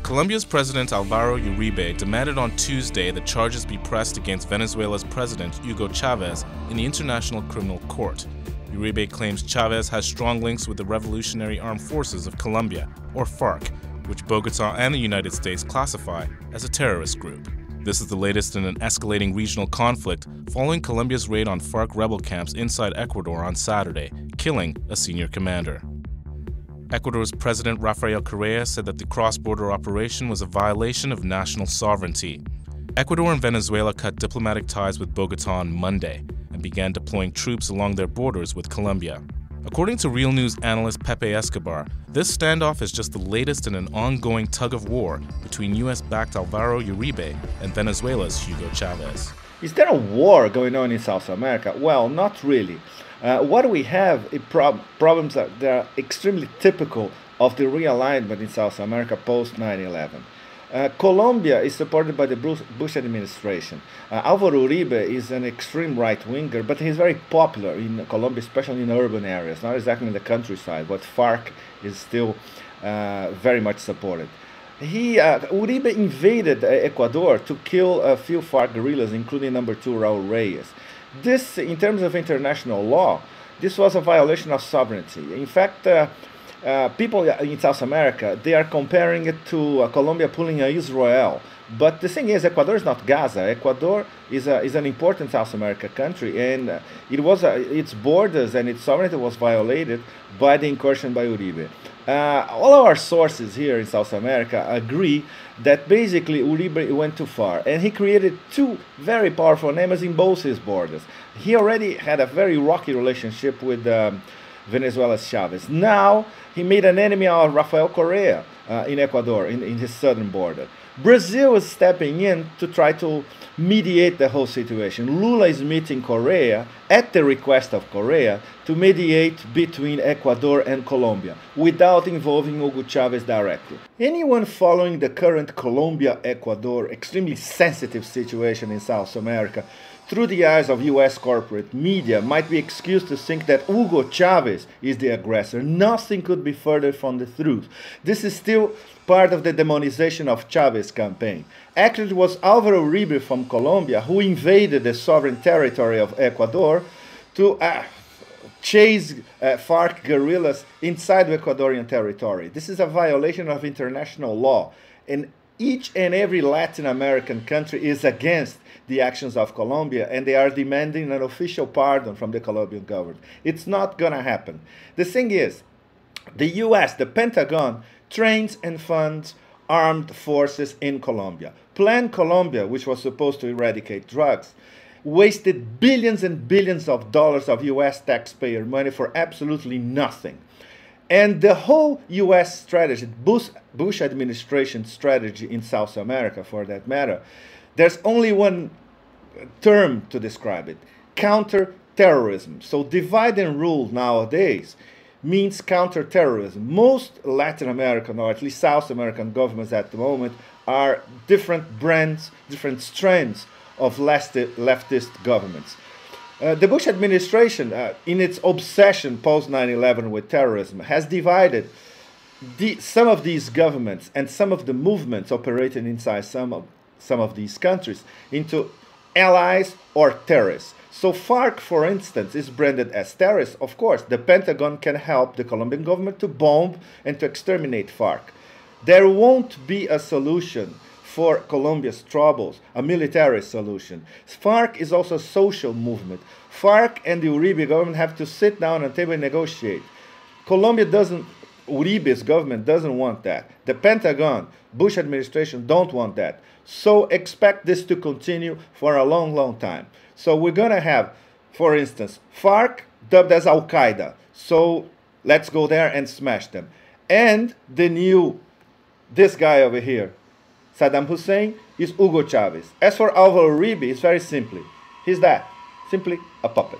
Colombia's President Alvaro Uribe demanded on Tuesday that charges be pressed against Venezuela's President Hugo Chavez in the International Criminal Court. Uribe claims Chavez has strong links with the Revolutionary Armed Forces of Colombia, or FARC, which Bogotá and the United States classify as a terrorist group. This is the latest in an escalating regional conflict following Colombia's raid on FARC rebel camps inside Ecuador on Saturday, killing a senior commander. Ecuador's President Rafael Correa said that the cross-border operation was a violation of national sovereignty. Ecuador and Venezuela cut diplomatic ties with Bogotá on Monday and began deploying troops along their borders with Colombia. According to Real News analyst Pepe Escobar, this standoff is just the latest in an ongoing tug-of-war between US-backed Alvaro Uribe and Venezuela's Hugo Chavez. Is there a war going on in South America? Well, not really. What we have is problems that are extremely typical of the realignment in South America post 9/11. Colombia is supported by the Bush administration. Alvaro Uribe is an extreme right-winger, but he's very popular in Colombia, especially in urban areas, not exactly in the countryside, but FARC is still very much supported. Uribe invaded Ecuador to kill a few FARC guerrillas, including number 2 Raul Reyes. This, in terms of international law, this was a violation of sovereignty. In fact, people in South America, they are comparing it to Colombia pulling Israel. But the thing is, Ecuador is not Gaza. Ecuador is an important South American country, and its borders and its sovereignty was violated by the incursion by Uribe. All our sources here in South America agree that basically Uribe went too far, and he created 2 very powerful enemies in both his borders. He already had a very rocky relationship with Venezuela's Chavez. Now he made an enemy out of Rafael Correa in Ecuador, in his southern border. Brazil is stepping in to try to mediate the whole situation. Lula is meeting Correa at the request of Correa to mediate between Ecuador and Colombia without involving Hugo Chavez directly. Anyone following the current Colombia-Ecuador extremely sensitive situation in South America through the eyes of US corporate media might be excused to think that Hugo Chavez is the aggressor. Nothing could be further from the truth. This is still part of the demonization of Chavez's campaign. Actually, it was Alvaro Uribe from Colombia who invaded the sovereign territory of Ecuador to chase FARC guerrillas inside the Ecuadorian territory. This is a violation of international law, and each and every Latin American country is against the actions of Colombia, and they are demanding an official pardon from the Colombian government. It's not going to happen. The thing is, the US, the Pentagon, trains and funds armed forces in Colombia. Plan Colombia, which was supposed to eradicate drugs, wasted billions and billions of dollars of US taxpayer money for absolutely nothing. And the whole US strategy, Bush administration strategy in South America for that matter, there's only one term to describe it: counter-terrorism. So divide and rule nowadays means counter-terrorism. Most Latin American, or at least South American governments at the moment, are different brands, different strands of leftist governments. The Bush administration, in its obsession post 9/11 with terrorism, has divided some of these governments and some of the movements operating inside some of these countries into allies or terrorists. So FARC, for instance, is branded as terrorists. Of course, the Pentagon can help the Colombian government to bomb and to exterminate FARC. There won't be a solution for Colombia's troubles, a military solution. FARC is also a social movement. FARC and the Uribe government have to sit down at a table and negotiate. Uribe's government doesn't want that. The Pentagon, Bush administration don't want that. So expect this to continue for a long, long time. So we're going to have, for instance, FARC dubbed as Al-Qaeda. So let's go there and smash them. And this guy over here, Saddam Hussein, is Hugo Chavez. As for Alvaro Uribe, it's very simply, he's simply a puppet.